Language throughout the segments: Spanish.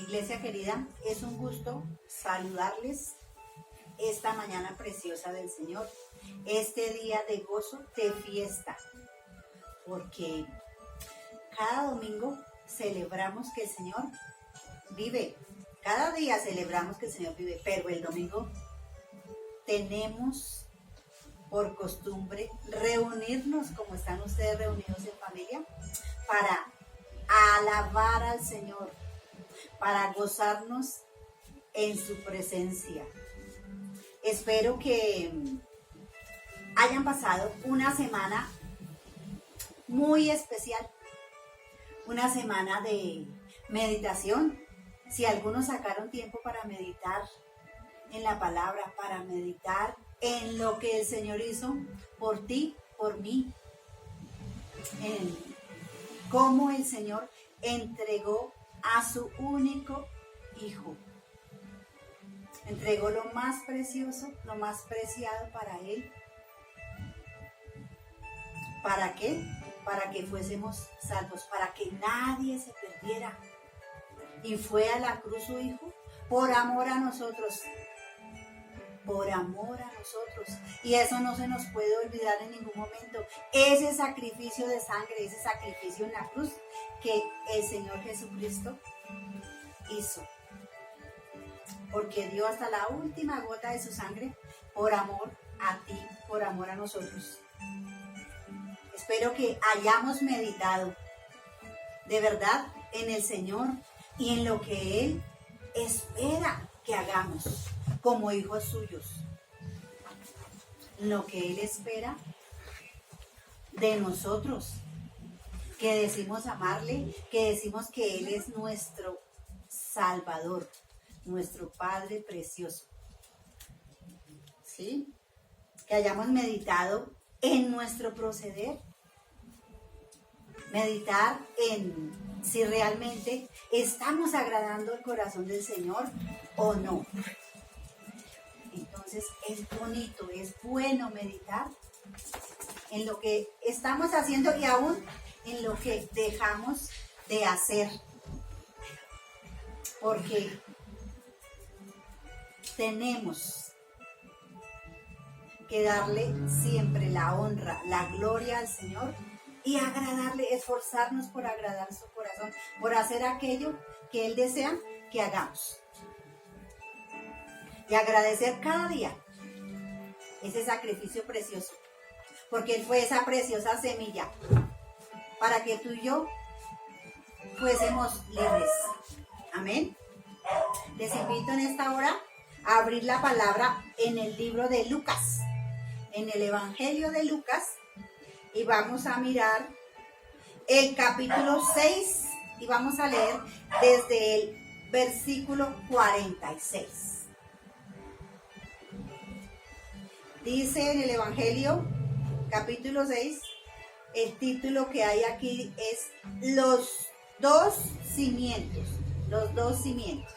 Iglesia querida, es un gusto saludarles esta mañana preciosa del Señor, este día de gozo, de fiesta, porque cada domingo celebramos que el Señor vive, cada día celebramos que el Señor vive, pero el domingo tenemos por costumbre reunirnos como están ustedes reunidos en familia para alabar al Señor, para gozarnos en su presencia. Espero que hayan pasado una semana muy especial, una semana de meditación. Si algunos sacaron tiempo para meditar en la palabra, para meditar en lo que el Señor hizo por ti, por mí, en cómo el Señor entregó a su único Hijo. Entregó lo más precioso, lo más preciado para Él. ¿Para qué? Para que fuésemos salvos, para que nadie se perdiera. Y fue a la cruz su Hijo por amor a nosotros. Por amor a nosotros. Y eso no se nos puede olvidar en ningún momento. Ese sacrificio de sangre, ese sacrificio en la cruz que el Señor Jesucristo hizo. Porque dio hasta la última gota de su sangre por amor a ti, por amor a nosotros. Espero que hayamos meditado de verdad en el Señor y en lo que Él espera que hagamos como hijos suyos. Lo que Él espera de nosotros, que decimos amarle, que decimos que Él es nuestro Salvador, nuestro Padre precioso. ¿Sí? Que hayamos meditado en nuestro proceder, meditar en si realmente estamos agradando el corazón del Señor o no. Entonces es bonito, es bueno meditar en lo que estamos haciendo y aún en lo que dejamos de hacer. Porque tenemos que darle siempre la honra, la gloria al Señor y agradarle, esforzarnos por agradar su corazón, por hacer aquello que Él desea que hagamos. Y agradecer cada día ese sacrificio precioso, porque Él fue esa preciosa semilla para que tú y yo fuésemos libres. Amén. Les invito en esta hora a abrir la palabra en el libro de Lucas, en el Evangelio de Lucas, y vamos a mirar el capítulo 6 y vamos a leer desde el versículo 46. Dice en el Evangelio, capítulo 6, el título que hay aquí es Los dos cimientos. Los dos cimientos.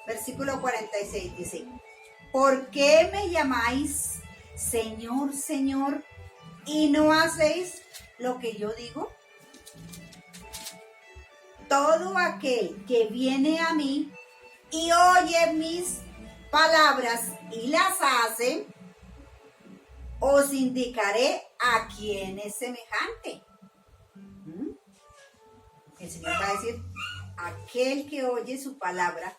Versículo 46 dice: ¿Por qué me llamáis Señor, Señor, y no hacéis lo que yo digo? Todo aquel que viene a mí y oye mis palabras y las hace, os indicaré a quién es semejante. El Señor va a decir, aquel que oye su palabra,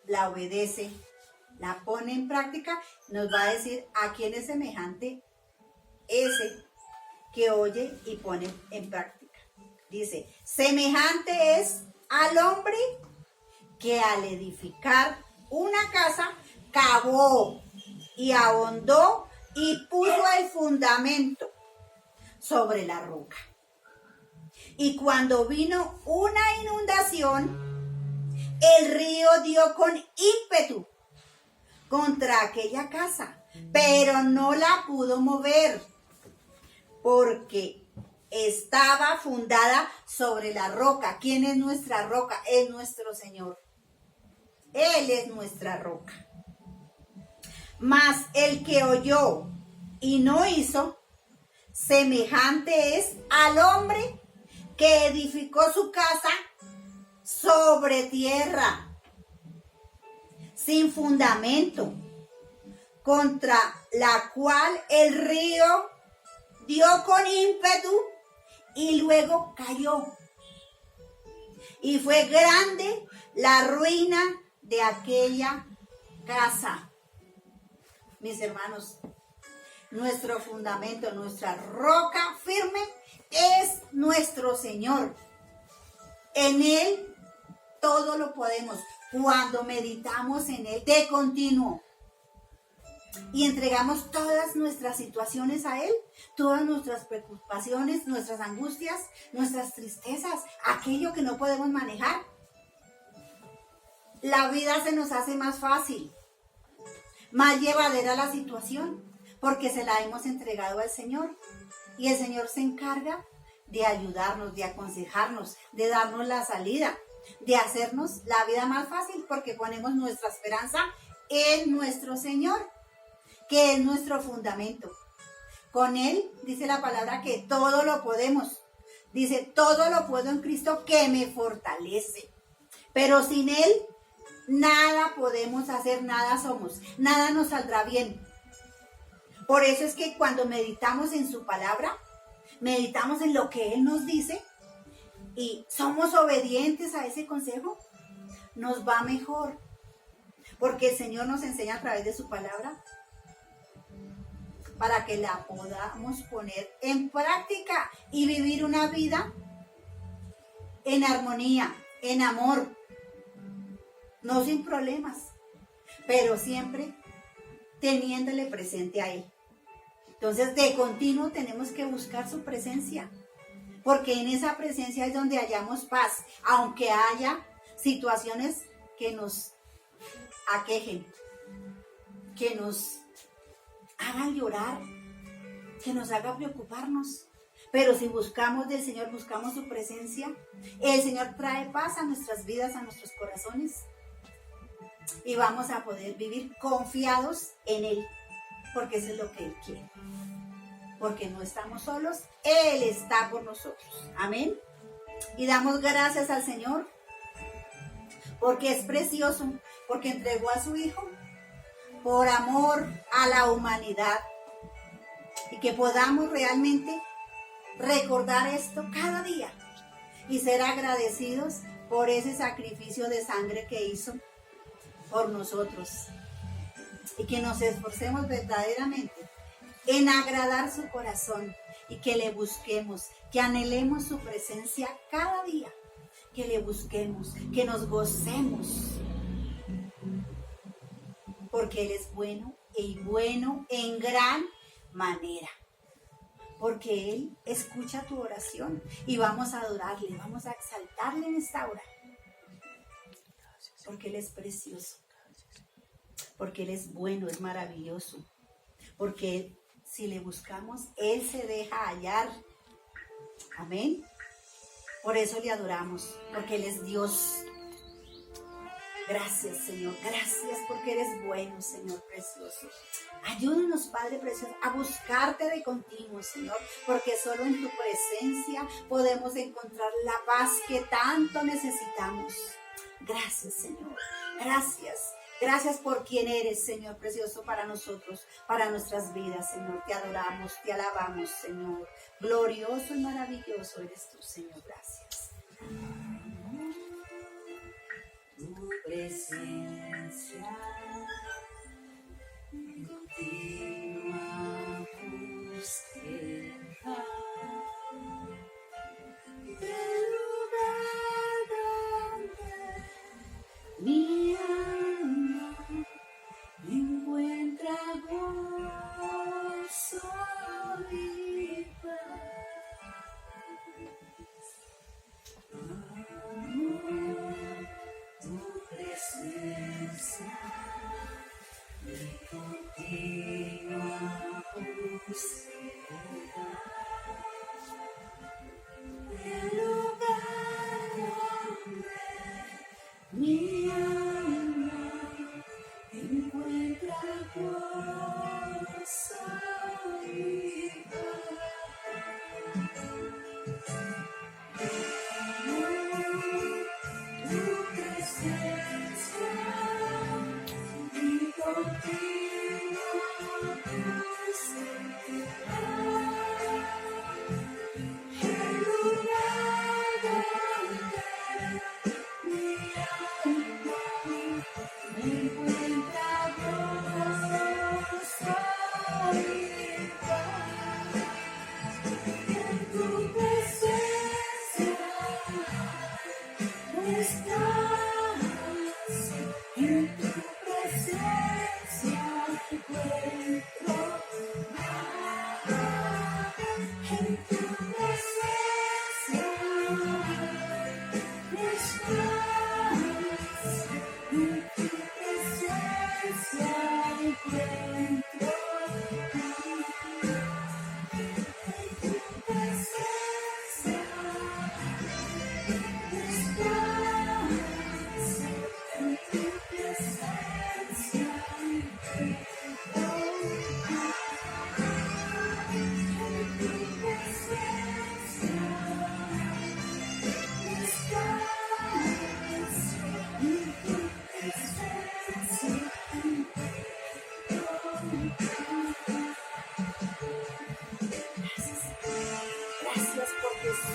la obedece, la pone en práctica, nos va a decir a quién es semejante ese que oye y pone en práctica. Dice, semejante es al hombre que al edificar una casa cavó y ahondó y puso el fundamento sobre la roca. Y cuando vino una inundación, el río dio con ímpetu contra aquella casa, pero no la pudo mover, porque estaba fundada sobre la roca. ¿Quién es nuestra roca? Es nuestro Señor. Él es nuestra roca. Mas el que oyó y no hizo, semejante es al hombre que edificó su casa sobre tierra, sin fundamento, contra la cual el río dio con ímpetu y luego cayó. Y fue grande la ruina de aquella casa. Mis hermanos, nuestro fundamento, nuestra roca firme es nuestro Señor. En Él todo lo podemos cuando meditamos en Él de continuo y entregamos todas nuestras situaciones a Él, todas nuestras preocupaciones, nuestras angustias, nuestras tristezas, aquello que no podemos manejar. La vida se nos hace más fácil, más llevadera la situación, porque se la hemos entregado al Señor. Y el Señor se encarga de ayudarnos, de aconsejarnos, de darnos la salida, de hacernos la vida más fácil, porque ponemos nuestra esperanza en nuestro Señor, que es nuestro fundamento. Con Él dice la palabra que todo lo podemos. Dice, todo lo puedo en Cristo que me fortalece. Pero sin Él, nada podemos hacer, nada somos, nada nos saldrá bien. Por eso es que cuando meditamos en su palabra, meditamos en lo que Él nos dice y somos obedientes a ese consejo, nos va mejor. Porque el Señor nos enseña a través de su palabra para que la podamos poner en práctica y vivir una vida en armonía, en amor, no sin problemas, pero siempre teniéndole presente a Él. Entonces, de continuo tenemos que buscar su presencia, porque en esa presencia es donde hallamos paz, aunque haya situaciones que nos aquejen, que nos hagan llorar, que nos hagan preocuparnos. Pero si buscamos del Señor, buscamos su presencia, el Señor trae paz a nuestras vidas, a nuestros corazones, y vamos a poder vivir confiados en Él, porque eso es lo que Él quiere. Porque no estamos solos, Él está por nosotros. Amén. Y damos gracias al Señor, porque es precioso, porque entregó a su Hijo por amor a la humanidad. Y que podamos realmente recordar esto cada día y ser agradecidos por ese sacrificio de sangre que hizo por nosotros. Y que nos esforcemos verdaderamente en agradar su corazón y que le busquemos, que anhelemos su presencia cada día, que le busquemos, que nos gocemos, porque Él es bueno y bueno en gran manera, porque Él escucha tu oración y vamos a adorarle, vamos a exaltarle en esta hora, porque Él es precioso, porque Él es bueno, es maravilloso, porque si le buscamos, Él se deja hallar. Amén. Por eso le adoramos, porque Él es Dios. Gracias, Señor. Gracias porque eres bueno, Señor precioso. Ayúdanos, Padre precioso, a buscarte de continuo, Señor, porque solo en tu presencia podemos encontrar la paz que tanto necesitamos. Gracias, Señor. Gracias. Gracias por quien eres, Señor precioso, para nosotros, para nuestras vidas, Señor. Te adoramos, te alabamos, Señor. Glorioso y maravilloso eres tú, Señor. Gracias. Tu presencia continua búsqueda del lugar donde mi alma encuentra gozo y paz. Presencia y continua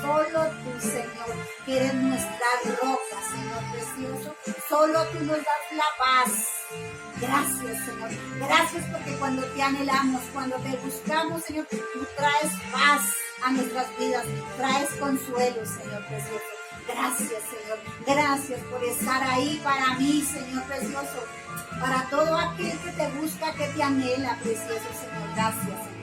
solo tú, Señor, que eres nuestra roca, Señor precioso, solo tú nos das la paz. Gracias, Señor. Gracias porque cuando te anhelamos, cuando te buscamos, Señor, tú traes paz a nuestras vidas, traes consuelo, Señor precioso. Gracias, Señor. Gracias por estar ahí para mí, Señor precioso. Para todo aquel que te busca, que te anhela, precioso, Señor. Gracias, Señor.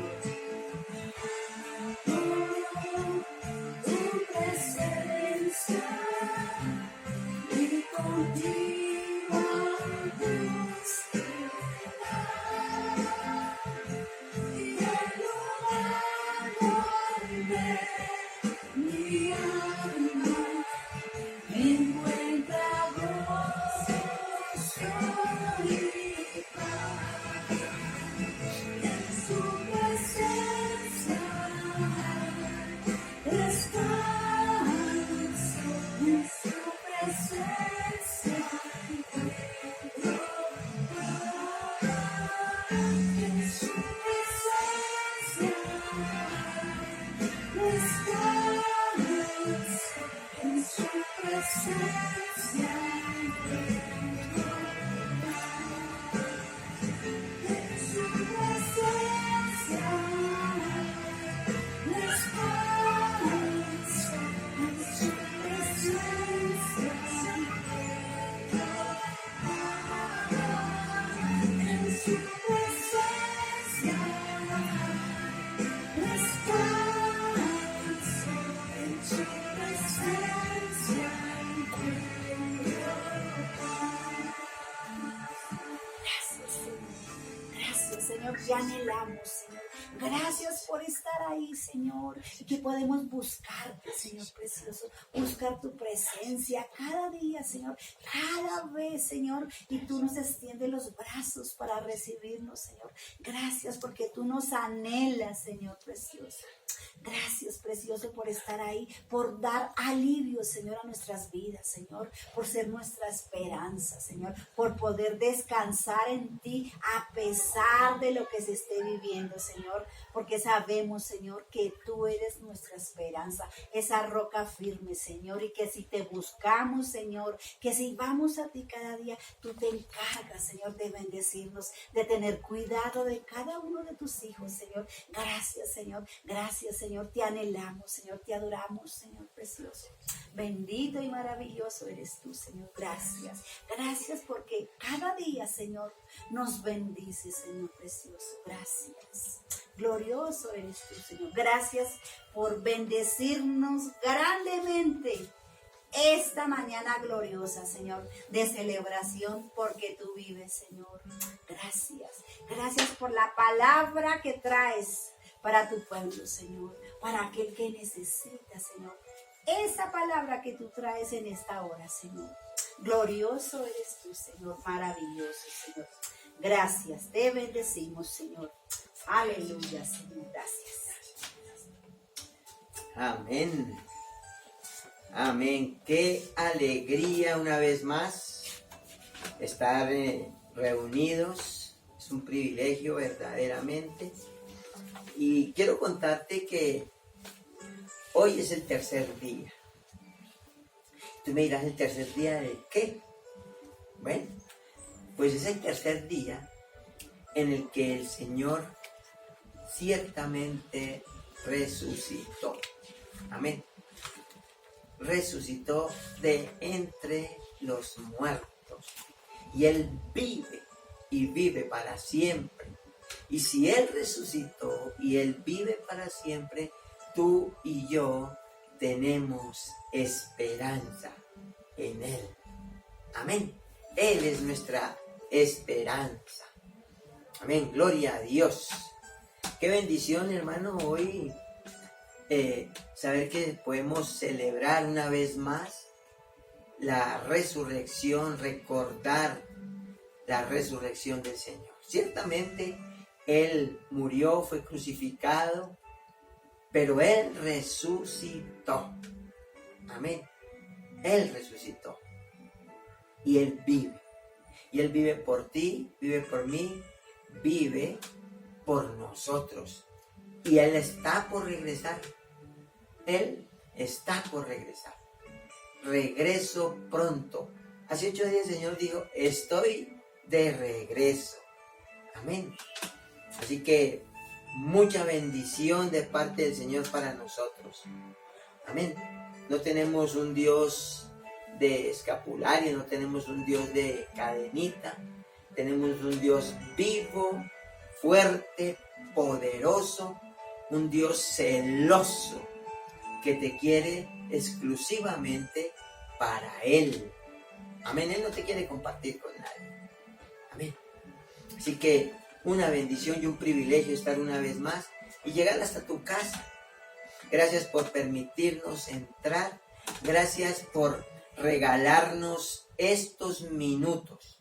Señor, te anhelamos, Señor. Gracias por estar ahí, Señor, y que podemos buscarte, Señor precioso, buscar tu presencia cada día, Señor, cada vez, Señor, y tú nos extiendes los brazos para recibirnos, Señor. Gracias porque tú nos anhelas, Señor precioso. Gracias, precioso, por estar ahí, por dar alivio, Señor, a nuestras vidas, Señor, por ser nuestra esperanza, Señor, por poder descansar en ti a pesar de lo que se esté viviendo, Señor, porque sabemos, Señor, que tú eres nuestra esperanza, esa roca firme, Señor, y que si te buscamos, Señor, que si vamos a ti cada día, tú te encargas, Señor, de bendecirnos, de tener cuidado de cada uno de tus hijos, Señor. Gracias, Señor. Gracias, Señor. Te anhelamos, Señor. Te adoramos, Señor precioso. Bendito y maravilloso eres tú, Señor. Gracias. Gracias porque cada día, Señor, nos bendice, Señor precioso. Gracias. Glorioso eres tú, Señor. Gracias por bendecirnos grandemente esta mañana gloriosa, Señor, de celebración, porque tú vives, Señor. Gracias. Gracias por la palabra que traes para tu pueblo, Señor, para aquel que necesita, Señor. Esa palabra que tú traes en esta hora, Señor. Glorioso eres tú, Señor, maravilloso, Señor. Gracias, te bendecimos, Señor. Aleluya, Señor, gracias. Amén. Amén. Qué alegría una vez más estar reunidos. Es un privilegio verdaderamente. Y quiero contarte que hoy es el tercer día. Tú me dirás, ¿el tercer día de qué? Bueno, pues es el tercer día en el que el Señor ciertamente resucitó. Amén. Resucitó de entre los muertos. Y Él vive y vive para siempre. Y si Él resucitó y Él vive para siempre, tú y yo tenemos esperanza en Él. Amén. Él es nuestra esperanza. Amén. Gloria a Dios. Qué bendición, hermano, hoy saber que podemos celebrar una vez más la resurrección, recordar la resurrección del Señor. Ciertamente, Él murió, fue crucificado, pero Él resucitó. Amén. Él resucitó. Y Él vive. Y Él vive por ti, vive por mí, vive por nosotros. Y Él está por regresar. Él está por regresar. Regreso pronto. Hace 8 días el Señor dijo, estoy de regreso. Amén. Así que mucha bendición de parte del Señor para nosotros. Amén. No tenemos un Dios de escapulario, no tenemos un Dios de cadenita. Tenemos un Dios vivo, fuerte, poderoso, un Dios celoso que te quiere exclusivamente para Él. Amén. Él no te quiere compartir con nadie. Amén. Así que una bendición y un privilegio estar una vez más y llegar hasta tu casa. Gracias por permitirnos entrar. Gracias por regalarnos estos minutos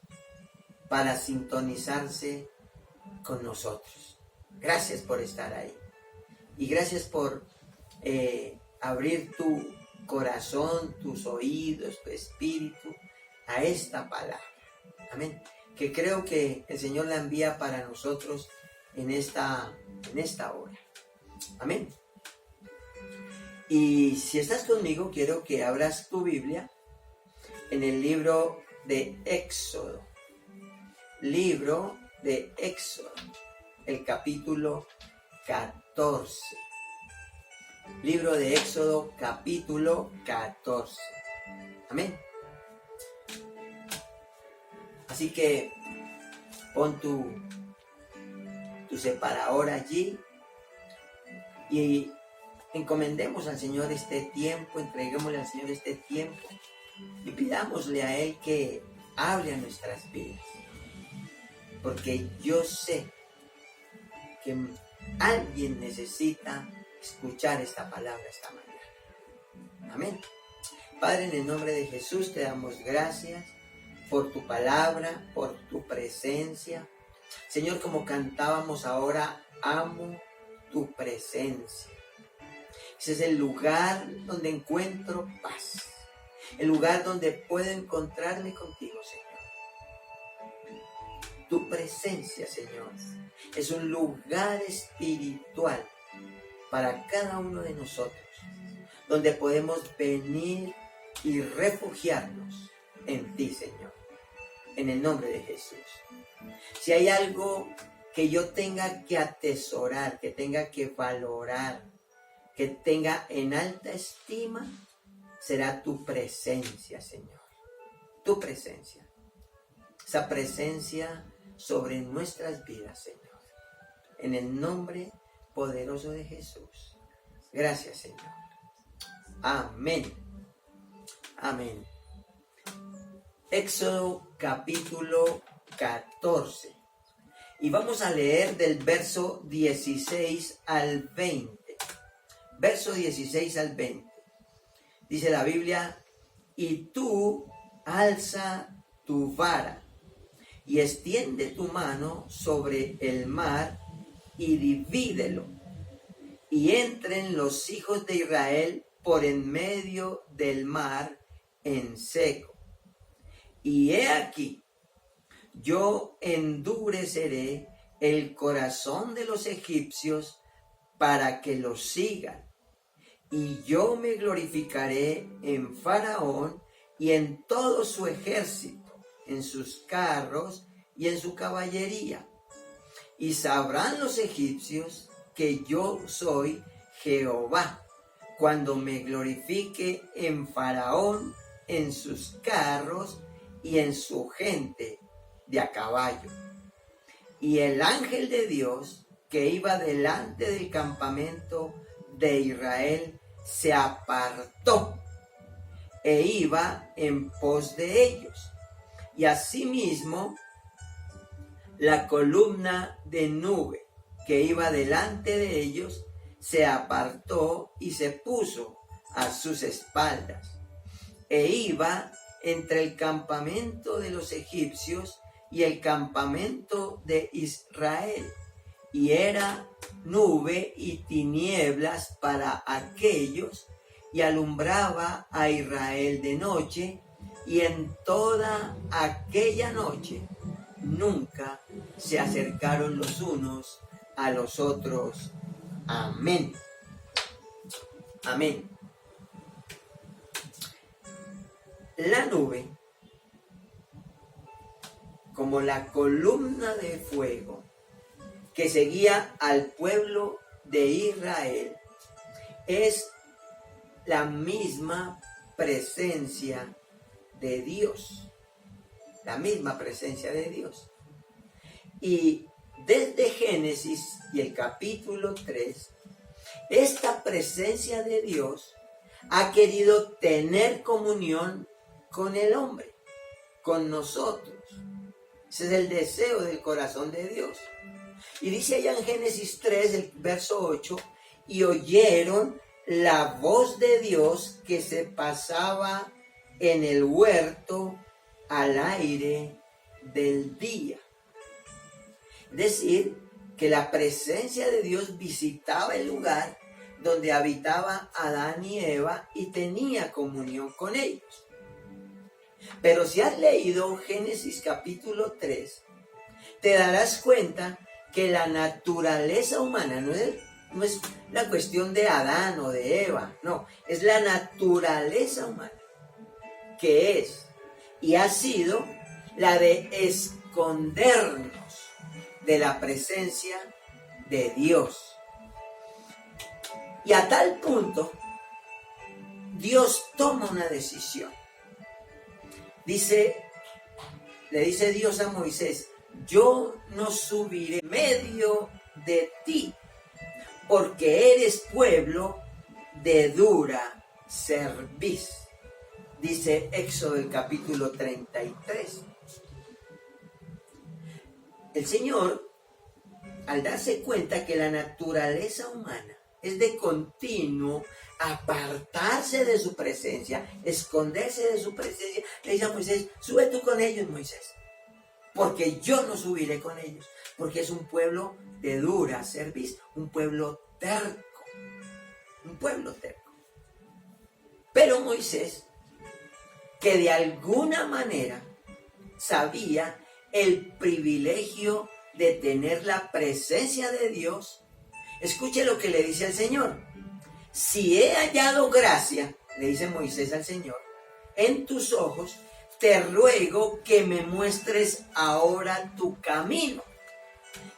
para sintonizarse con nosotros. Gracias por estar ahí. Y gracias por abrir tu corazón, tus oídos, tu espíritu a esta palabra. Amén. Que creo que el Señor la envía para nosotros en esta hora. Amén. Y si estás conmigo, quiero que abras tu Biblia en el libro de Éxodo. Libro de Éxodo, el capítulo 14. Libro de Éxodo, capítulo 14. Amén. Así que pon tu separador allí y encomendemos al Señor este tiempo, entreguémosle al Señor este tiempo y pidámosle a Él que hable a nuestras vidas. Porque yo sé que alguien necesita escuchar esta palabra esta mañana. Amén. Padre, en el nombre de Jesús te damos gracias por tu palabra, por tu presencia. Señor, como cantábamos ahora, amo tu presencia. Ese es el lugar donde encuentro paz. El lugar donde puedo encontrarme contigo, Señor. Tu presencia, Señor, es un lugar espiritual para cada uno de nosotros, donde podemos venir y refugiarnos en ti, Señor, en el nombre de Jesús. Si hay algo que yo tenga que atesorar, que tenga que valorar, que tenga en alta estima, será tu presencia, Señor. Tu presencia. Esa presencia sobre nuestras vidas, Señor. En el nombre poderoso de Jesús. Gracias, Señor. Amén. Amén. Éxodo capítulo 14. Y vamos a leer del verso 16 al 20. Verso 16 al 20. Dice la Biblia, y tú alza tu vara y extiende tu mano sobre el mar y divídelo, y entren los hijos de Israel por en medio del mar en seco. Y he aquí, yo endureceré el corazón de los egipcios para que los sigan, y yo me glorificaré en Faraón y en todo su ejército, en sus carros y en su caballería. Y sabrán los egipcios que yo soy Jehová, cuando me glorifique en Faraón, en sus carros y en su gente de a caballo. Y el ángel de Dios que iba delante del campamento de Israel se apartó e iba en pos de ellos. Y asimismo la columna de nube que iba delante de ellos se apartó y se puso a sus espaldas, e iba entre el campamento de los egipcios y el campamento de Israel, y era nube y tinieblas para aquellos, y alumbraba a Israel de noche, y en toda aquella noche nunca se acercaron los unos a los otros. Amén. Amén. la nube como la columna de fuego que seguía al pueblo de Israel es la misma presencia de Dios. La misma presencia de Dios. Y desde Génesis y el capítulo 3, esta presencia de Dios ha querido tener comunión con el hombre, con nosotros. Ese es el deseo del corazón de Dios. Y dice allá en Génesis 3, el verso 8, y oyeron la voz de Dios que se pasaba en el huerto al aire del día. Es decir, que la presencia de Dios visitaba el lugar donde habitaba Adán y Eva y tenía comunión con ellos. Pero si has leído Génesis capítulo 3, te darás cuenta que la naturaleza humana no es la cuestión de Adán o de Eva, no, es la naturaleza humana que es y ha sido la de escondernos de la presencia de Dios. Y a tal punto, Dios toma una decisión. Le dice Dios a Moisés, yo no subiré en medio de ti, porque eres pueblo de dura cerviz. Dice Éxodo el capítulo 33. El Señor, al darse cuenta que la naturaleza humana es de continuo apartarse de su presencia, esconderse de su presencia, le dice a Moisés, sube tú con ellos, Moisés, porque yo no subiré con ellos, porque es un pueblo de dura cerviz, un pueblo terco. Pero Moisés, que de alguna manera sabía el privilegio de tener la presencia de Dios, escuche lo que le dice al Señor. Si he hallado gracia, le dice Moisés al Señor, en tus ojos, te ruego que me muestres ahora tu camino.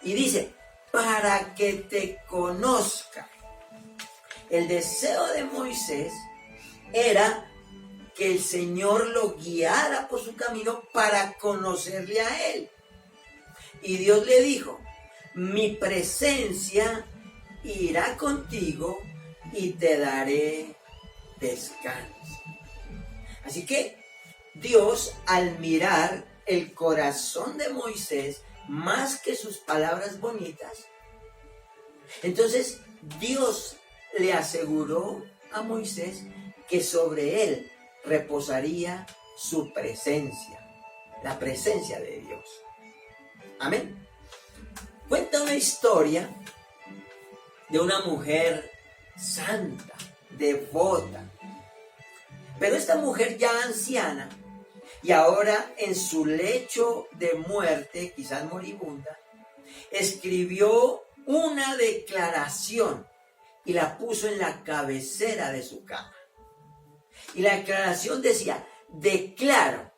Y dice, para que te conozca. El deseo de Moisés era que el Señor lo guiara por su camino para conocerle a él. Y Dios le dijo, mi presencia irá contigo y te daré descanso. Así que Dios, al mirar el corazón de Moisés, más que sus palabras bonitas, entonces Dios le aseguró a Moisés que sobre él reposaría su presencia, la presencia de Dios. Amén. Cuenta una historia de una mujer santa, devota. Pero esta mujer ya anciana y ahora en su lecho de muerte, quizás moribunda, escribió una declaración y la puso en la cabecera de su cama. Y la declaración decía, declaro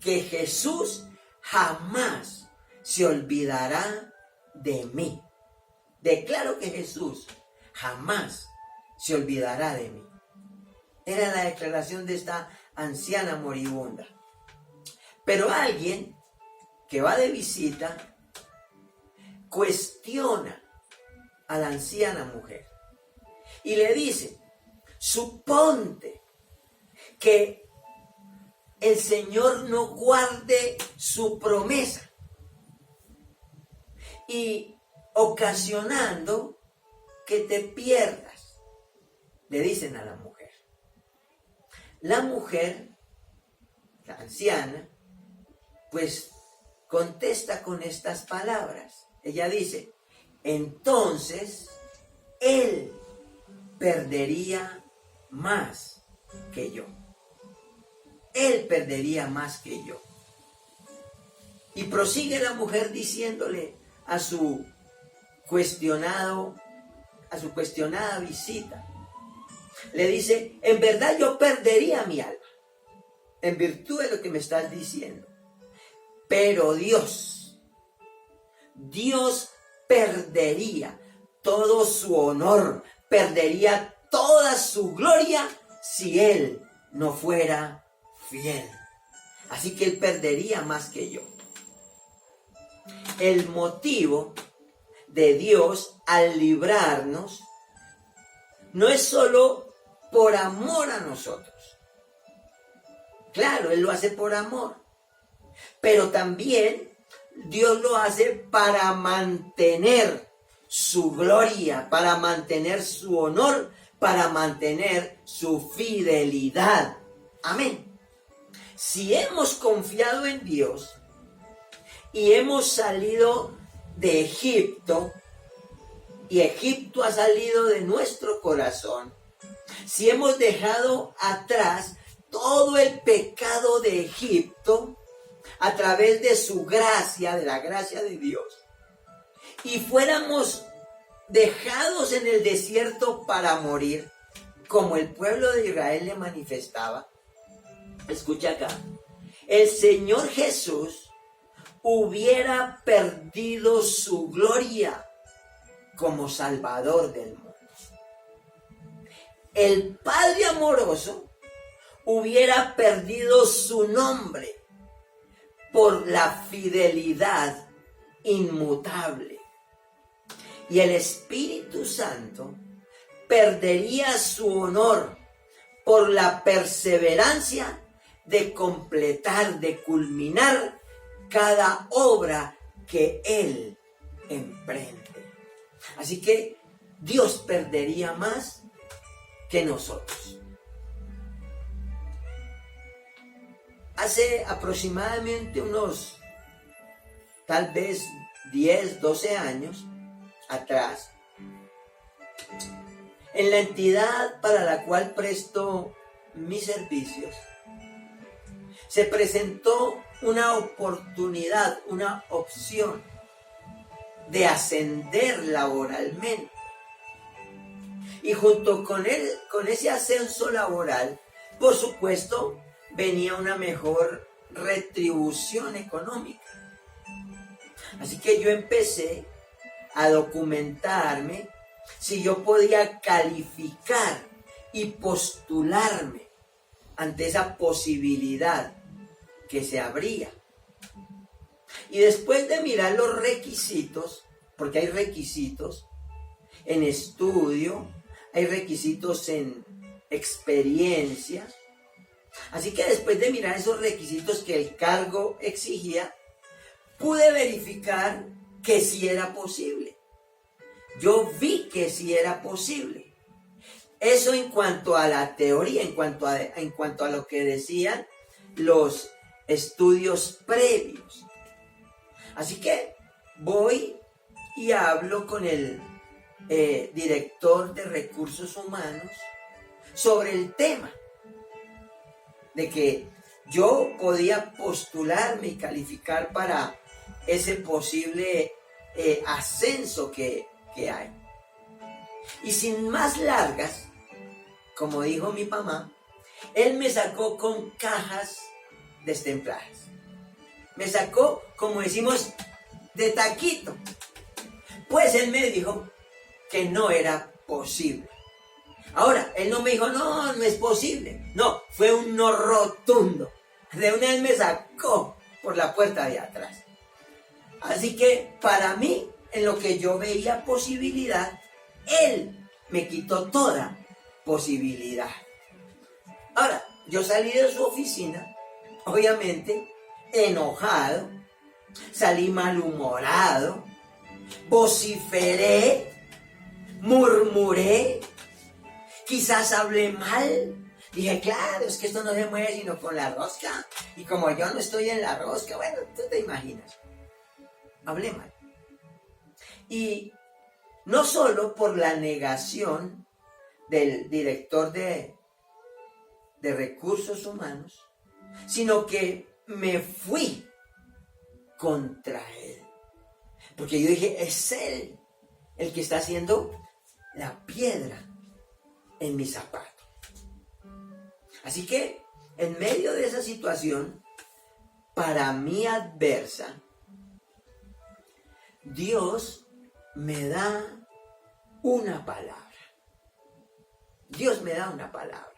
que Jesús jamás se olvidará de mí. Declaro que Jesús jamás se olvidará de mí. Era la declaración de esta anciana moribunda. Pero alguien que va de visita cuestiona a la anciana mujer y le dice, suponte que el Señor no guarde su promesa y ocasionando que te pierdas, le dicen a la mujer. La mujer, la anciana, pues contesta con estas palabras. Ella dice, entonces él perdería más que yo. Él perdería más que yo. Y prosigue la mujer diciéndole a su cuestionada visita. Le dice, en verdad yo perdería mi alma. en virtud de lo que me estás diciendo. Pero Dios perdería todo su honor, perdería toda su gloria si Él no fuera fiel. Así que Él perdería más que yo. El motivo de Dios al librarnos no es solo por amor a nosotros. Claro, Él lo hace por amor. Pero también Dios lo hace para mantener su gloria, para mantener su honor, para mantener su fidelidad. Amén. Si hemos confiado en Dios y hemos salido de Egipto, y Egipto ha salido de nuestro corazón, si hemos dejado atrás todo el pecado de Egipto a través de su gracia, de la gracia de Dios, y fuéramos dejados en el desierto para morir, como el pueblo de Israel le manifestaba, escucha acá, el Señor Jesús hubiera perdido su gloria como Salvador del mundo. El Padre amoroso hubiera perdido su nombre por la fidelidad inmutable. Y el Espíritu Santo perdería su honor por la perseverancia de completar, de culminar cada obra que Él emprende. Así que Dios perdería más que nosotros. Hace aproximadamente unos, tal vez 10, 12 años atrás, en la entidad para la cual presto mis servicios, se presentó una oportunidad, una opción de ascender laboralmente. Y junto con ese ascenso laboral, por supuesto, venía una mejor retribución económica. Así que yo empecé a documentarme si yo podía calificar y postularme ante esa posibilidad que se abría. Y después de mirar los requisitos, porque hay requisitos en estudio, hay requisitos en experiencia, así que después de mirar esos requisitos que el cargo exigía, pude verificar que sí era posible. Yo vi que sí era posible. Eso en cuanto a la teoría, en cuanto a lo que decían los estudios previos. Así que voy y hablo con el director de recursos humanos sobre el tema de que yo podía postularme y calificar para ese posible ascenso que hay. Y sin más largas, como dijo mi mamá, él me sacó con cajas destempladas. Me sacó, como decimos, de taquito. Pues él me dijo que no era posible. Ahora, él no me dijo, no es posible. No, fue un no rotundo. De una vez me sacó por la puerta de atrás. Así que para mí, en lo que yo veía posibilidad, él me quitó toda posibilidad. Ahora, yo salí de su oficina, obviamente, enojado, salí malhumorado, vociferé, murmuré, quizás hablé mal. Dije, claro, es que esto no se mueve sino con la rosca. Y como yo no estoy en la rosca, bueno, tú te imaginas. Hablé mal. Y no solo por la negación del director de recursos humanos, sino que me fui contra él. Porque yo dije, es él el que está haciendo la piedra en mi zapato. Así que en medio de esa situación, para mí adversa, Dios me da una palabra. Dios me da una palabra.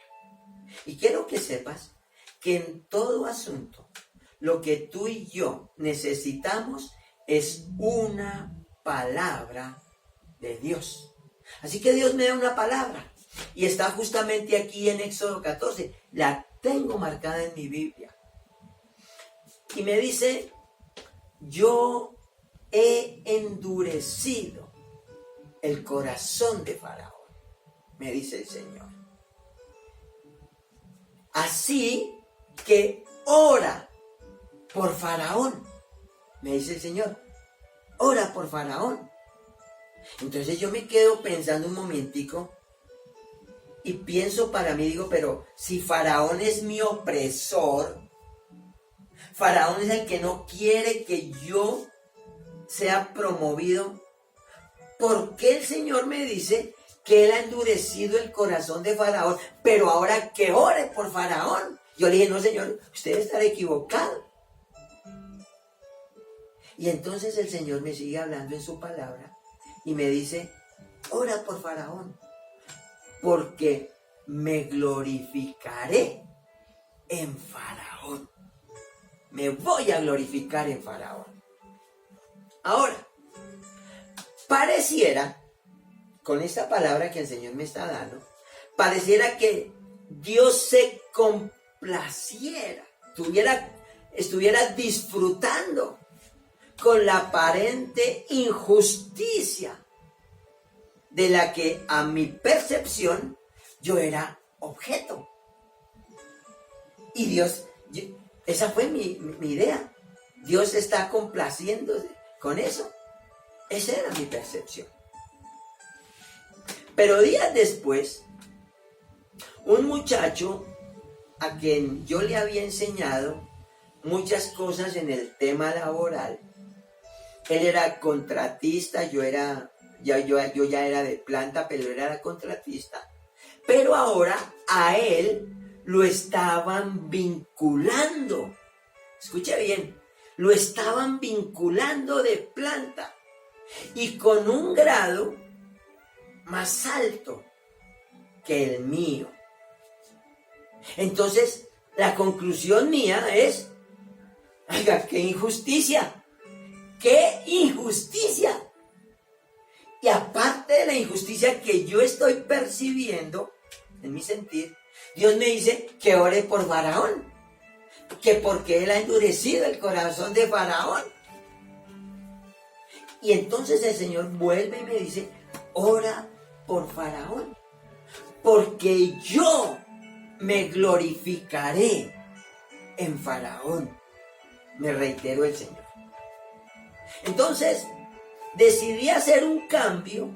Y quiero que sepas que en todo asunto, lo que tú y yo necesitamos es una palabra de Dios. Así que Dios me da una palabra. Y está justamente aquí en Éxodo 14. La tengo marcada en mi Biblia. Y me dice, yo he endurecido el corazón de Faraón, me dice el Señor. Así que ora por Faraón, me dice el Señor. Ora por Faraón. Entonces yo me quedo pensando un momentico y pienso para mí, digo, pero si Faraón es mi opresor, Faraón es el que no quiere que yo sea promovido, ¿por qué el Señor me dice que Él ha endurecido el corazón de Faraón, pero ahora que ore por Faraón? Yo le dije, no, Señor, usted debe estar equivocado. Y entonces el Señor me sigue hablando en su palabra y me dice, ora por Faraón, porque me glorificaré en Faraón. Me voy a glorificar en Faraón. Ahora, pareciera, con esta palabra que el Señor me está dando, pareciera que Dios se complaciera, estuviera disfrutando con la aparente injusticia de la que a mi percepción yo era objeto. Y Dios, esa fue mi idea. Dios está complaciéndose con eso. Esa era mi percepción. Pero días después, un muchacho a quien yo le había enseñado muchas cosas en el tema laboral, él era contratista, yo ya era de planta, pero él era contratista. Pero ahora a él lo estaban vinculando. Escuche bien, lo estaban vinculando de planta y con un grado más alto que el mío. Entonces, la conclusión mía es, oiga, qué injusticia. ¡Qué injusticia! Y aparte de la injusticia que yo estoy percibiendo, en mi sentir, Dios me dice que ore por Faraón, que porque Él ha endurecido el corazón de Faraón. Y entonces el Señor vuelve y me dice, ora por Faraón, porque yo me glorificaré en Faraón. Me reiteró el Señor. Entonces, decidí hacer un cambio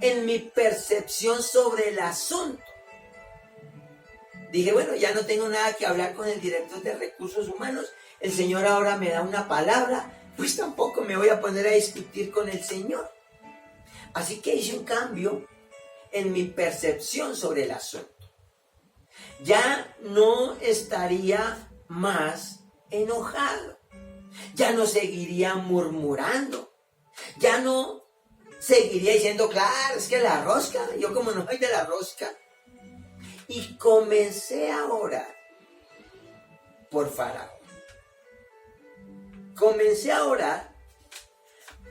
en mi percepción sobre el asunto. Dije, bueno, ya no tengo nada que hablar con el director de recursos humanos. El Señor ahora me da una palabra, pues tampoco me voy a poner a discutir con el Señor. Así que hice un cambio en mi percepción sobre el asunto. Ya no estaría más enojado. Ya no seguiría murmurando. Ya no seguiría diciendo, claro, es que la rosca, yo como no soy de la rosca. Y comencé a orar por Faraón. Comencé a orar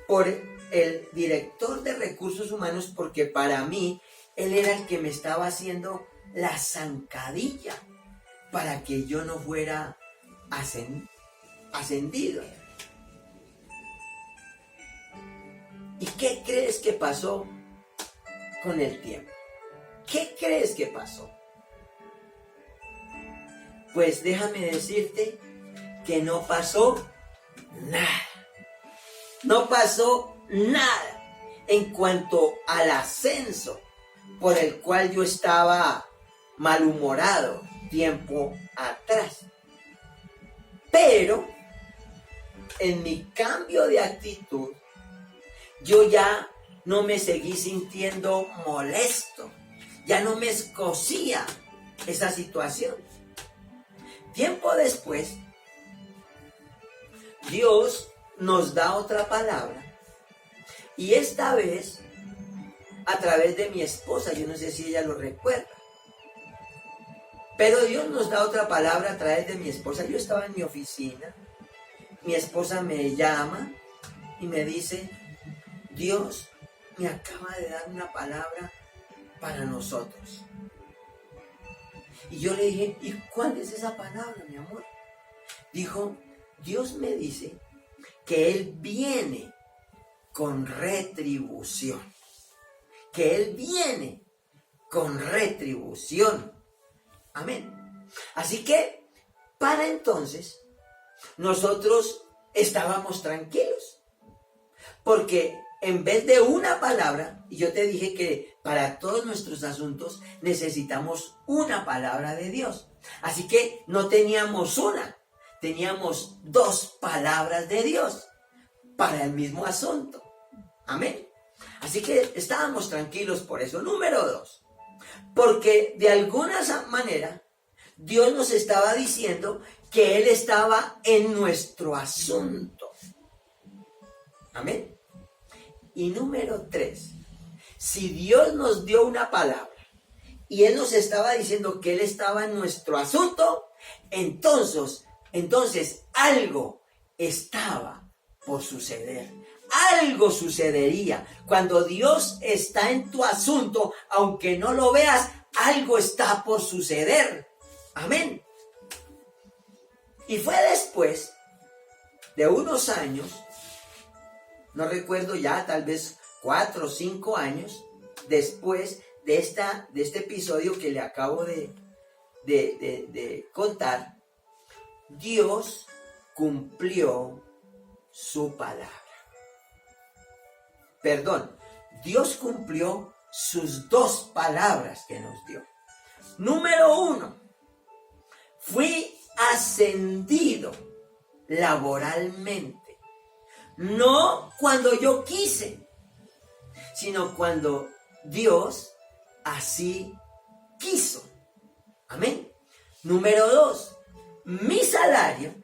por el director de recursos humanos porque para mí él era el que me estaba haciendo la zancadilla para que yo no fuera ascendido. ¿Y qué crees que pasó con el tiempo? ¿Qué crees que pasó? Pues déjame decirte que no pasó nada. No pasó nada en cuanto al ascenso por el cual yo estaba malhumorado tiempo atrás. Pero en mi cambio de actitud, yo ya no me seguí sintiendo molesto. Ya no me escocía esa situación. Tiempo después, Dios nos da otra palabra. Y esta vez, a través de mi esposa, yo no sé si ella lo recuerda. Pero Dios nos da otra palabra a través de mi esposa. Yo estaba en mi oficina, mi esposa me llama y me dice, Dios me acaba de dar una palabra para nosotros. Y yo le dije, ¿y cuál es esa palabra, mi amor? Dijo, Dios me dice que Él viene con retribución. Que Él viene con retribución. Amén. Así que, para entonces, nosotros estábamos tranquilos. Porque en vez de una palabra, y yo te dije que para todos nuestros asuntos necesitamos una palabra de Dios. Así que no teníamos una, teníamos 2 palabras de Dios para el mismo asunto. Amén. Así que estábamos tranquilos por eso. Número 2. Porque de alguna manera Dios nos estaba diciendo que Él estaba en nuestro asunto. Amén. Y número 3. Si Dios nos dio una palabra y Él nos estaba diciendo que Él estaba en nuestro asunto, entonces algo estaba por suceder. Algo sucedería. Cuando Dios está en tu asunto, aunque no lo veas, algo está por suceder. Amén. Y fue después de unos años, no recuerdo ya, tal vez 4 o 5 años, después de este episodio que le acabo de contar, Dios cumplió su palabra. Perdón, Dios cumplió sus 2 palabras que nos dio. Número 1, fui ascendido laboralmente. No cuando yo quise, sino cuando Dios así quiso. Amén. Número 2, mi salario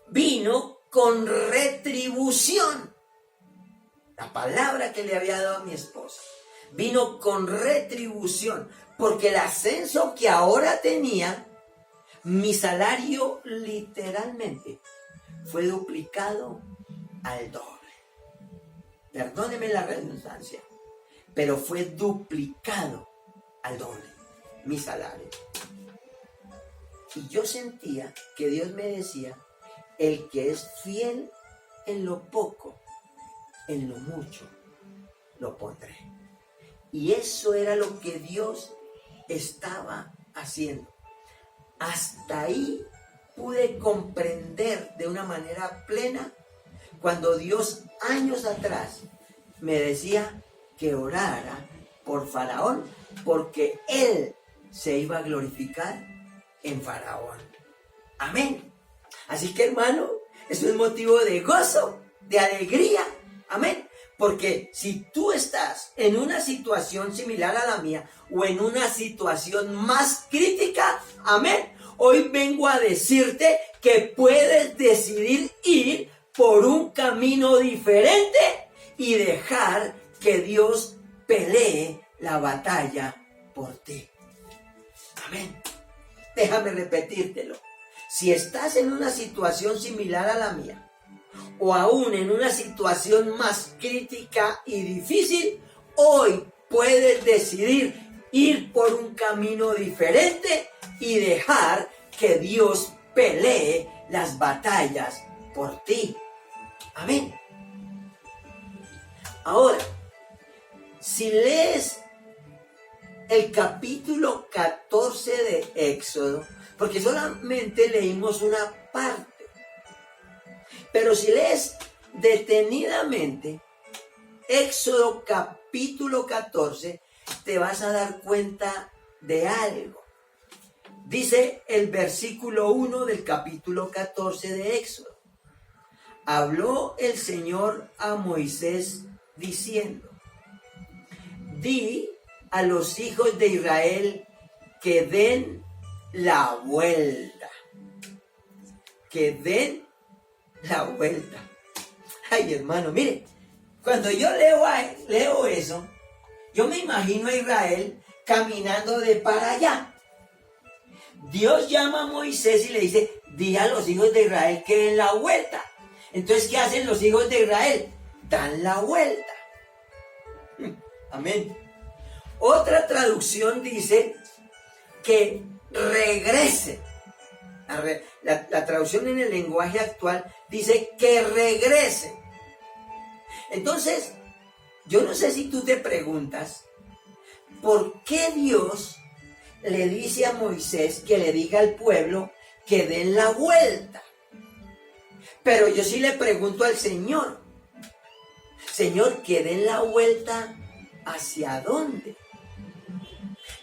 vino con retribución. La palabra que le había dado a mi esposa vino con retribución, porque el ascenso que ahora tenía, mi salario literalmente fue duplicado al doble. Perdóneme la redundancia, pero fue duplicado al doble mi salario. Y yo sentía que Dios me decía, el que es fiel en lo poco, en lo mucho lo pondré. Y eso era lo que Dios estaba haciendo. Hasta ahí pude comprender de una manera plena cuando Dios años atrás me decía que orara por Faraón, porque Él se iba a glorificar en Faraón. Amén. Así que, hermano, eso es motivo de gozo, de alegría. Amén. Porque si tú estás en una situación similar a la mía o en una situación más crítica, amén, hoy vengo a decirte que puedes decidir ir por un camino diferente y dejar que Dios pelee la batalla por ti. Amén. Déjame repetírtelo. Si estás en una situación similar a la mía, o aún en una situación más crítica y difícil, hoy puedes decidir ir por un camino diferente y dejar que Dios pelee las batallas por ti. Amén. Ahora, si lees el capítulo 14 de Éxodo, porque solamente leímos una parte, pero si lees detenidamente Éxodo capítulo 14, te vas a dar cuenta de algo. Dice el versículo 1 del capítulo 14 de Éxodo. Habló el Señor a Moisés diciendo: di a los hijos de Israel que den la vuelta. Que den la vuelta. Ay, hermano, mire, cuando yo leo eso, yo me imagino a Israel caminando de para allá. Dios llama a Moisés y le dice, di a los hijos de Israel que den la vuelta. Entonces, ¿qué hacen los hijos de Israel? Dan la vuelta. Amén. Otra traducción dice que regrese. La traducción en el lenguaje actual dice que regrese. Entonces, yo no sé si tú te preguntas, ¿por qué Dios le dice a Moisés que le diga al pueblo que den la vuelta? Pero yo sí le pregunto al Señor, Señor, que den la vuelta ¿hacia dónde?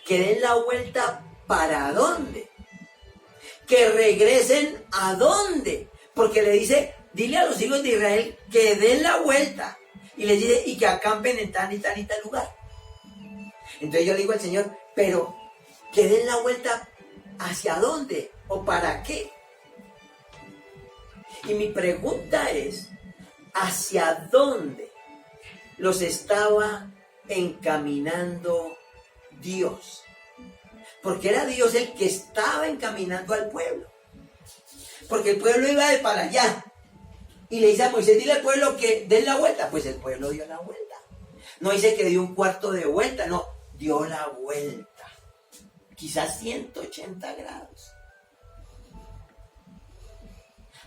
Que den la vuelta ¿para dónde? Que regresen ¿a dónde? Porque le dice, dile a los hijos de Israel que den la vuelta. Y les dice, y que acampen en tal y tal y tal lugar. Entonces yo le digo al Señor, pero que den la vuelta ¿hacia dónde? ¿O para qué? Y mi pregunta es, ¿hacia dónde los estaba encaminando Dios? Porque era Dios el que estaba encaminando al pueblo. Porque el pueblo iba de para allá. Y le dice a Moisés, dile al pueblo que den la vuelta. Pues el pueblo dio la vuelta. No dice que dio un cuarto de vuelta, no, dio la vuelta. Quizás 180 grados.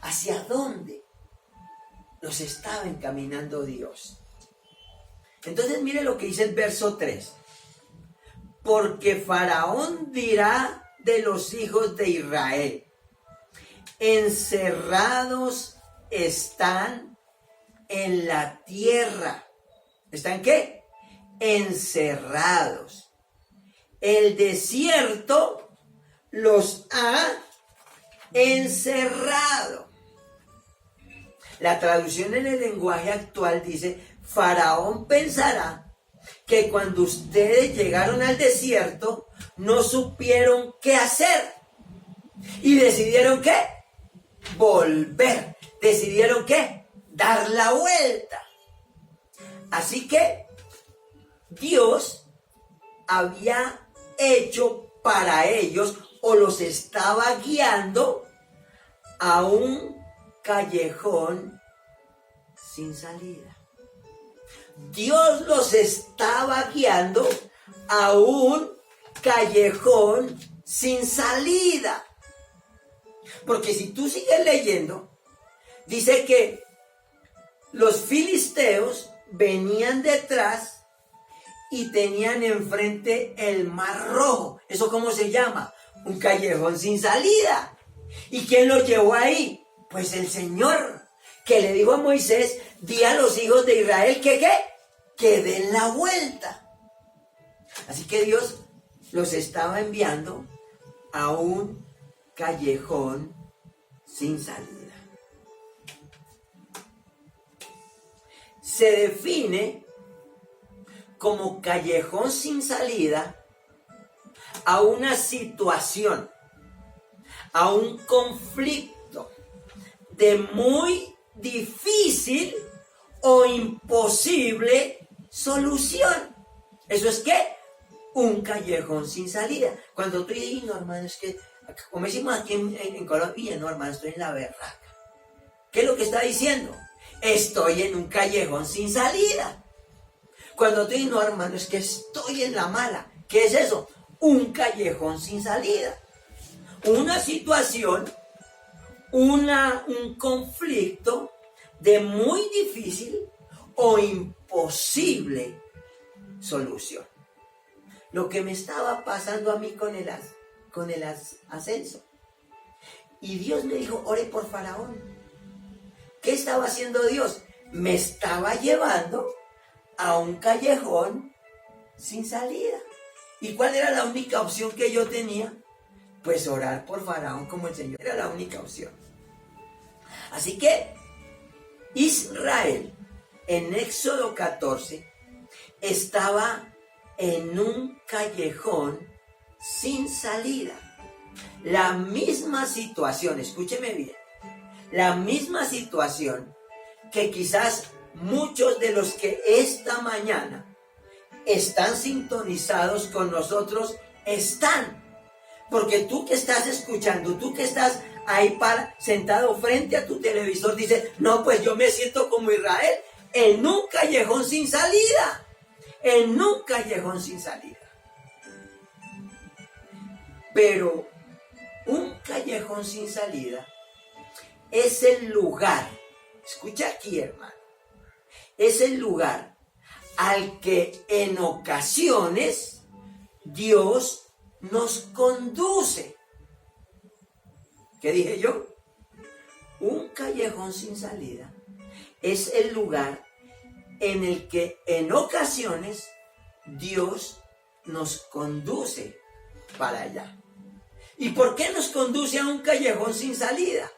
¿Hacia dónde los estaba encaminando Dios? Entonces mire lo que dice el verso 3. Porque Faraón dirá de los hijos de Israel, encerrados están en la tierra. ¿Están qué? Encerrados. El desierto los ha encerrado. La traducción en el lenguaje actual dice, Faraón pensará que cuando ustedes llegaron al desierto, no supieron qué hacer. ¿Y decidieron qué? Volver. ¿Decidieron qué? Dar la vuelta. Así que Dios había hecho para ellos o los estaba guiando a un callejón sin salida. Dios los estaba guiando a un callejón sin salida. Porque si tú sigues leyendo, dice que los filisteos venían detrás y tenían enfrente el Mar Rojo. ¿Eso cómo se llama? Un callejón sin salida. ¿Y quién los llevó ahí? Pues el Señor, que le dijo a Moisés, di a los hijos de Israel que ¿qué? Que den la vuelta. Así que Dios los estaba enviando a un callejón sin salida. Se define como callejón sin salida a una situación, a un conflicto de muy difícil o imposible solución. ¿Eso es qué? Un callejón sin salida. Cuando tú dices, no, hermano, es que, como decimos aquí en Colombia, no, hermano, estoy en la berraca. ¿Qué es lo que está diciendo? Estoy en un callejón sin salida. Cuando tú dices, no, hermano, es que estoy en la mala. ¿Qué es eso? Un callejón sin salida. Una situación, un conflicto de muy difícil o imposible solución. Lo que me estaba pasando a mí con el ascenso. Y Dios me dijo, ore por Faraón. ¿Qué estaba haciendo Dios? Me estaba llevando a un callejón sin salida. ¿Y cuál era la única opción que yo tenía? Pues orar por Faraón como el Señor. Era la única opción. Así que Israel, en Éxodo 14, estaba en un callejón sin salida. La misma situación, escúcheme bien, la misma situación que quizás muchos de los que esta mañana están sintonizados con nosotros están. Porque tú que estás escuchando, tú que estás ahí sentado frente a tu televisor, dices, no, pues yo me siento como Israel, en un callejón sin salida, en un callejón sin salida. Pero un callejón sin salida es el lugar, escucha aquí, hermano, es el lugar al que en ocasiones Dios nos conduce. ¿Qué dije yo? Un callejón sin salida es el lugar en el que en ocasiones Dios nos conduce para allá. ¿Y por qué nos conduce a un callejón sin salida?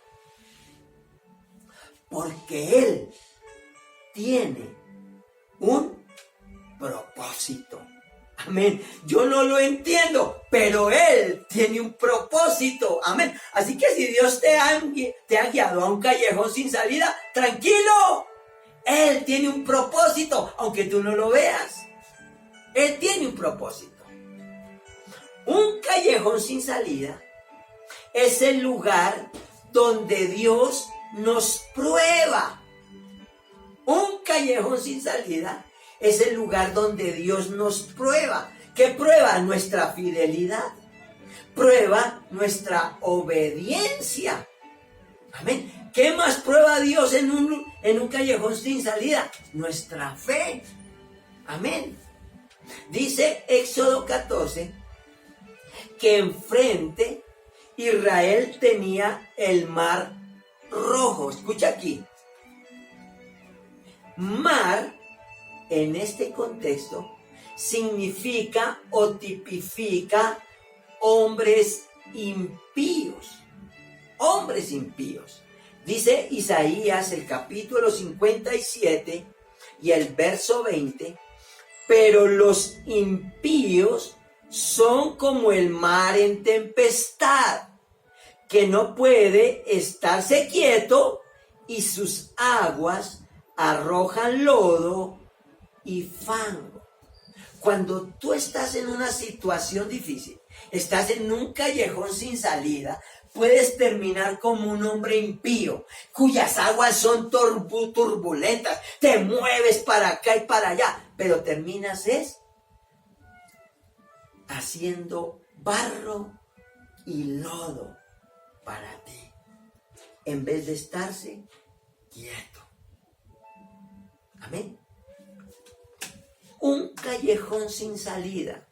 Porque Él tiene un propósito. Amén. Yo no lo entiendo, pero Él tiene un propósito. Amén. Así que si Dios te ha guiado a un callejón sin salida, tranquilo. Él tiene un propósito, aunque tú no lo veas. Él tiene un propósito. Un callejón sin salida es el lugar donde Dios nos prueba. Un callejón sin salida es el lugar donde Dios nos prueba. ¿Qué prueba? Nuestra fidelidad. Prueba nuestra obediencia. Amén. ¿Qué más prueba Dios en un callejón sin salida? Nuestra fe. Amén. Dice Éxodo 14 que enfrente Israel tenía el mar rojo. Escucha aquí. Mar, en este contexto, significa o tipifica hombres impíos. Hombres impíos. Dice Isaías, el capítulo 57 y el verso 20, pero los impíos son como el mar en tempestad, que no puede estarse quieto y sus aguas arrojan lodo y fango. Cuando tú estás en una situación difícil, estás en un callejón sin salida, puedes terminar como un hombre impío, cuyas aguas son turbulentas, te mueves para acá y para allá, pero terminas haciendo barro y lodo para ti, en vez de estarse quieto. Amén. Un callejón sin salida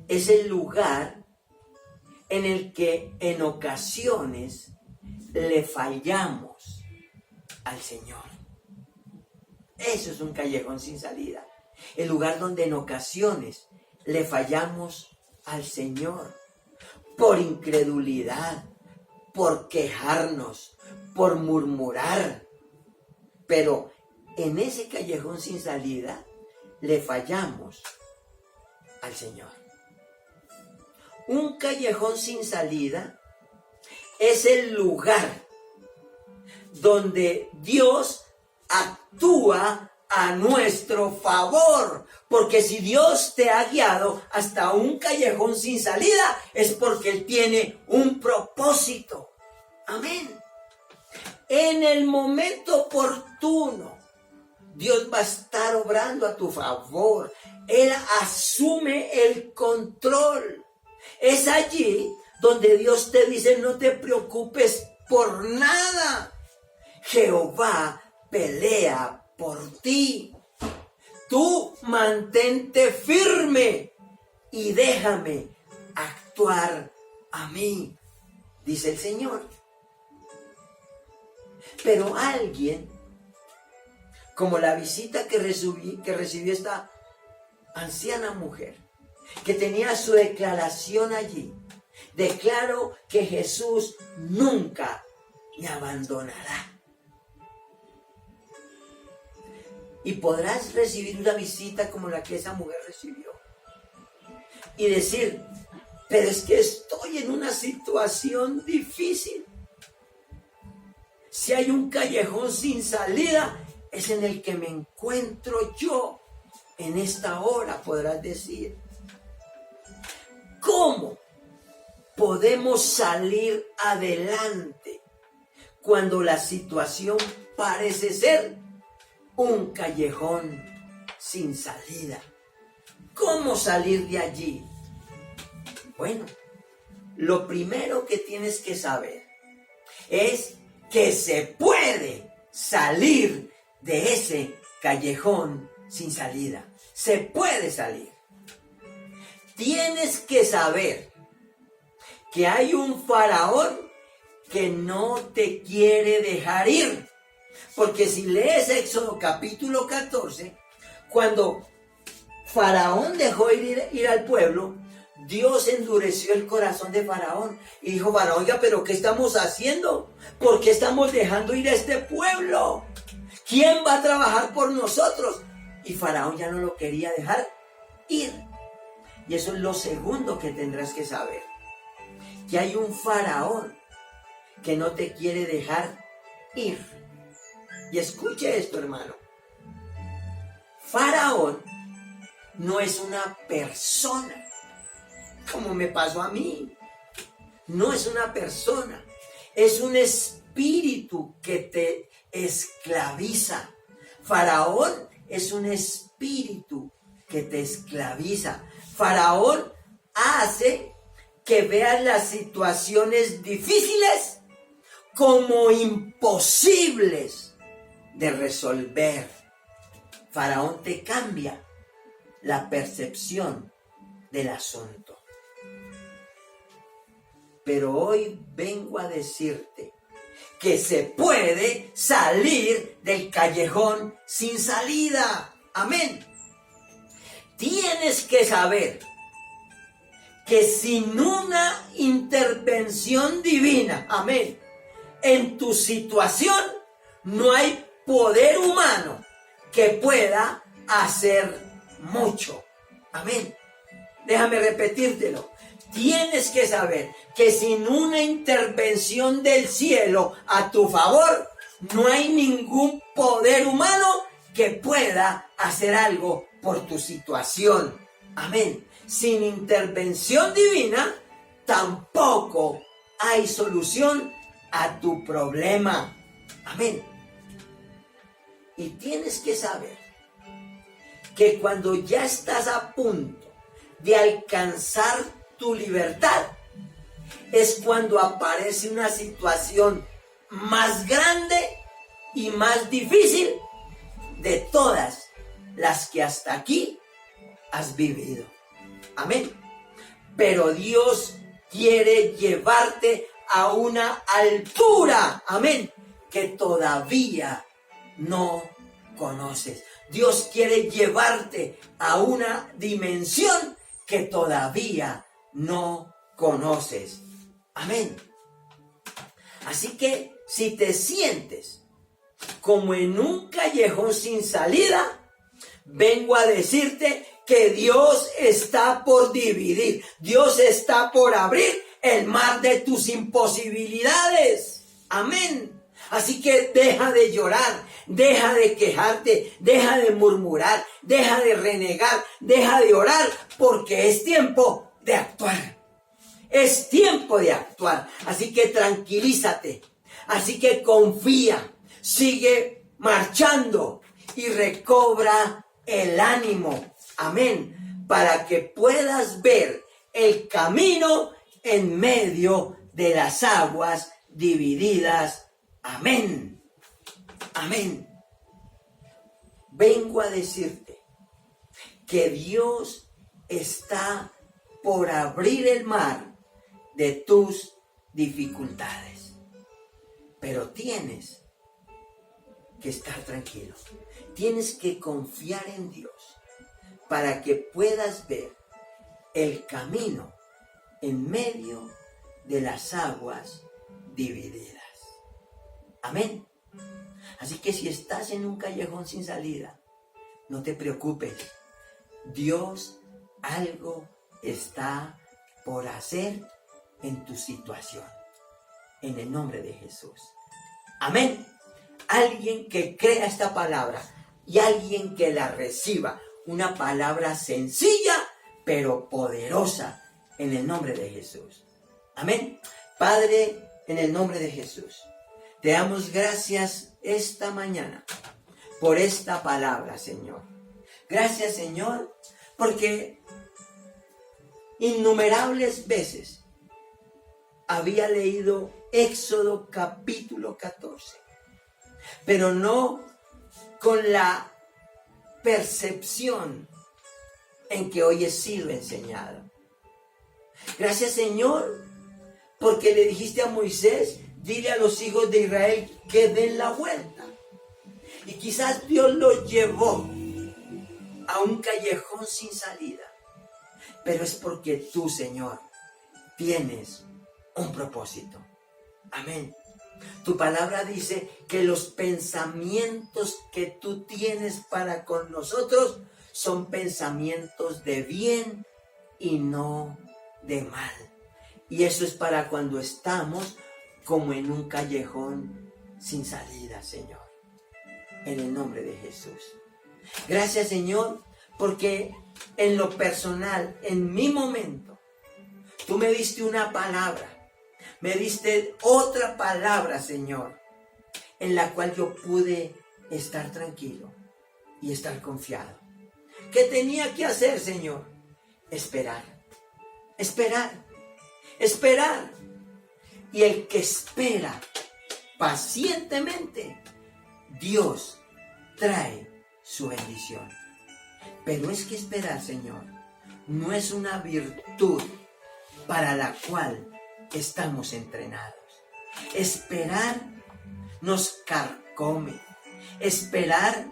es el lugar en el que en ocasiones le fallamos al Señor. Eso es un callejón sin salida. El lugar donde en ocasiones le fallamos al Señor por incredulidad, por quejarnos, por murmurar. Pero en ese callejón sin salida le fallamos al Señor. Un callejón sin salida es el lugar donde Dios actúa a nuestro favor. Porque si Dios te ha guiado hasta un callejón sin salida, es porque Él tiene un propósito. Amén. En el momento oportuno, Dios va a estar obrando a tu favor. Él asume el control. Es allí donde Dios te dice, no te preocupes por nada. Jehová pelea por ti. Tú mantente firme y déjame actuar a mí, dice el Señor. Pero alguien, como la visita que recibió esta anciana mujer, que tenía su declaración allí, declaro que Jesús nunca me abandonará. Y podrás recibir una visita como la que esa mujer recibió. Y decir, pero es que estoy en una situación difícil. Si hay un callejón sin salida, es en el que me encuentro yo. En esta hora podrás decir, ¿cómo podemos salir adelante cuando la situación parece ser un callejón sin salida? ¿Cómo salir de allí? Bueno, lo primero que tienes que saber es que se puede salir de ese callejón sin salida. Se puede salir. Tienes que saber que hay un faraón que no te quiere dejar ir. Porque si lees Éxodo capítulo 14, cuando Faraón dejó ir al pueblo, Dios endureció el corazón de Faraón y dijo, Faraón, oiga, pero ¿qué estamos haciendo? ¿Por qué estamos dejando ir a este pueblo? ¿Quién va a trabajar por nosotros? Y Faraón ya no lo quería dejar ir. Y eso es lo segundo que tendrás que saber. Que hay un faraón que no te quiere dejar ir. Y escuche esto, hermano. Faraón no es una persona, como me pasó a mí. No es una persona. Es un espíritu que te esclaviza. Faraón es un espíritu que te esclaviza. Faraón hace que veas las situaciones difíciles como imposibles de resolver. Faraón te cambia la percepción del asunto. Pero hoy vengo a decirte que se puede salir del callejón sin salida. Amén. Tienes que saber que sin una intervención divina, amén, en tu situación no hay poder humano que pueda hacer mucho. Amén. Déjame repetírtelo. Tienes que saber que sin una intervención del cielo a tu favor, no hay ningún poder humano que pueda hacer algo por tu situación. Amén. Sin intervención divina, tampoco hay solución a tu problema. Amén. Y tienes que saber que cuando ya estás a punto de alcanzar tu libertad, es cuando aparece una situación más grande y más difícil de todas las que hasta aquí has vivido. Amén. Pero Dios quiere llevarte a una altura, amén, que todavía no conoces. Dios quiere llevarte a una dimensión que todavía no conoces. Amén. Así que si te sientes como en un callejón sin salida, vengo a decirte que Dios está por dividir. Dios está por abrir el mar de tus imposibilidades. Amén. Así que deja de llorar, deja de quejarte, deja de murmurar, deja de renegar, deja de orar, porque es tiempo de actuar. Es tiempo de actuar. Así que tranquilízate. Así que confía. Sigue marchando y recobra el ánimo. Amén. Para que puedas ver el camino en medio de las aguas divididas. Amén. Amén. Vengo a decirte que Dios está por abrir el mar de tus dificultades. Pero tienes que estar tranquilo. Tienes que confiar en Dios para que puedas ver el camino en medio de las aguas divididas. Amén. Así que si estás en un callejón sin salida, no te preocupes. Dios algo está por hacer en tu situación. En el nombre de Jesús. Amén. Alguien que crea esta palabra y alguien que la reciba. Una palabra sencilla, pero poderosa en el nombre de Jesús. Amén. Padre, en el nombre de Jesús, te damos gracias esta mañana por esta palabra, Señor. Gracias, Señor, porque innumerables veces había leído Éxodo capítulo 14, pero no con la percepción en que hoy he sido enseñado. Gracias, Señor, porque le dijiste a Moisés, dile a los hijos de Israel que den la vuelta. Y quizás Dios lo llevó a un callejón sin salida. Pero es porque tú, Señor, tienes un propósito. Amén. Tu palabra dice que los pensamientos que tú tienes para con nosotros son pensamientos de bien y no de mal. Y eso es para cuando estamos como en un callejón sin salida, Señor. En el nombre de Jesús. Gracias, Señor, porque en lo personal, en mi momento, tú me diste una palabra. Me diste otra palabra, Señor, en la cual yo pude estar tranquilo y estar confiado. ¿Qué tenía que hacer, Señor? Esperar, esperar, esperar. Y el que espera pacientemente, Dios trae su bendición. Pero es que esperar, Señor, no es una virtud para la cual estamos entrenados. Esperar nos carcome. Esperar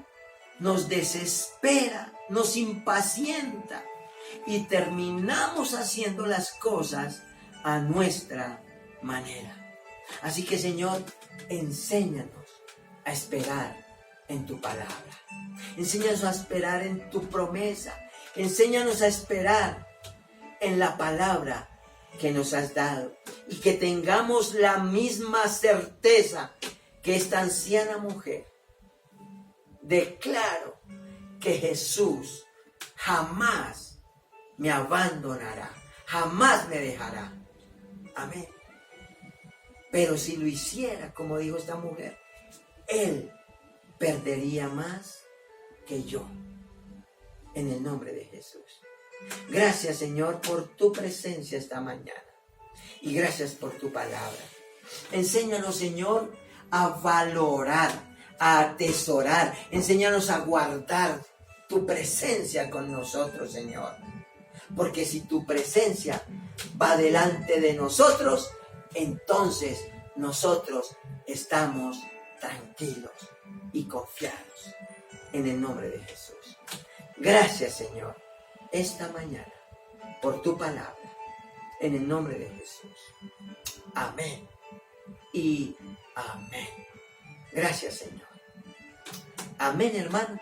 nos desespera, nos impacienta y terminamos haciendo las cosas a nuestra manera. Así que, Señor, enséñanos a esperar en tu palabra. Enséñanos a esperar en tu promesa. Enséñanos a esperar en la palabra que nos has dado y que tengamos la misma certeza que esta anciana mujer. Declaro que Jesús jamás me abandonará, jamás me dejará. Amén. Pero si lo hiciera, como dijo esta mujer, Él perdería más que yo. En el nombre de Jesús. Gracias, Señor, por tu presencia esta mañana. Y gracias por tu palabra. Enséñanos, Señor, a valorar, a atesorar. Enséñanos a guardar tu presencia con nosotros, Señor. Porque si tu presencia va delante de nosotros, entonces nosotros estamos tranquilos y confiados. En el nombre de Jesús. Gracias, Señor, esta mañana por tu palabra. En el nombre de Jesús. Amén y amén. Gracias, Señor. Amén, hermano.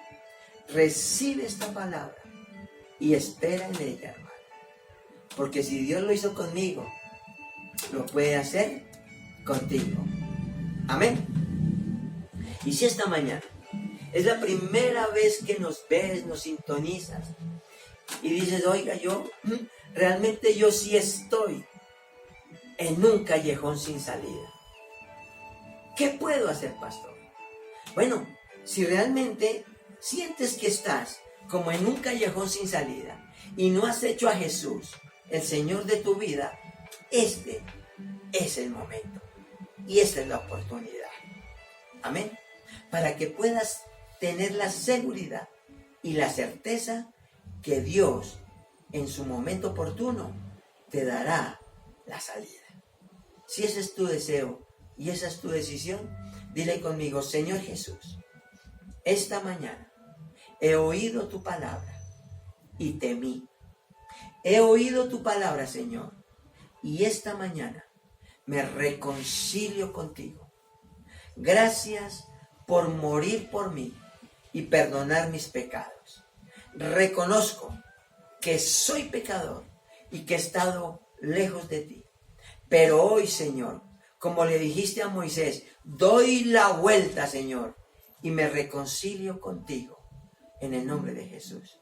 Recibe esta palabra y espera en ella, hermano. Porque si Dios lo hizo conmigo, lo puede hacer contigo. Amén. Y si esta mañana es la primera vez que nos ves, nos sintonizas y dices, oiga, realmente yo sí estoy en un callejón sin salida. ¿Qué puedo hacer, pastor? Bueno, si realmente sientes que estás como en un callejón sin salida y no has hecho a Jesús el Señor de tu vida, este es el momento y esta es la oportunidad. Amén. Para que puedas tener la seguridad y la certeza que Dios en su momento oportuno te dará la salida. Si ese es tu deseo y esa es tu decisión, dile conmigo, Señor Jesús, esta mañana he oído tu palabra y temí. He oído tu palabra, Señor, y esta mañana me reconcilio contigo. Gracias por morir por mí y perdonar mis pecados. Reconozco que soy pecador y que he estado lejos de ti. Pero hoy, Señor, como le dijiste a Moisés, doy la vuelta, Señor, y me reconcilio contigo en el nombre de Jesús.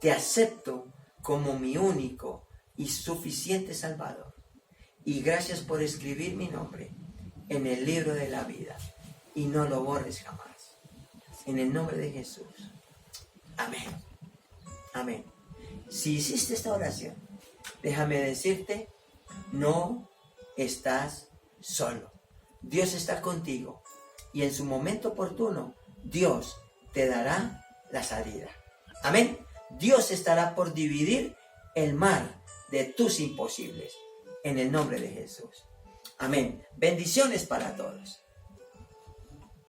Te acepto como mi único y suficiente Salvador. Y gracias por escribir mi nombre en el libro de la vida y no lo borres jamás. En el nombre de Jesús. Amén. Amén. Si hiciste esta oración, déjame decirte, no estás solo. Dios está contigo y en su momento oportuno, Dios te dará la salida. Amén. Dios estará por dividir el mar de tus imposibles. En el nombre de Jesús. Amén. Bendiciones para todos.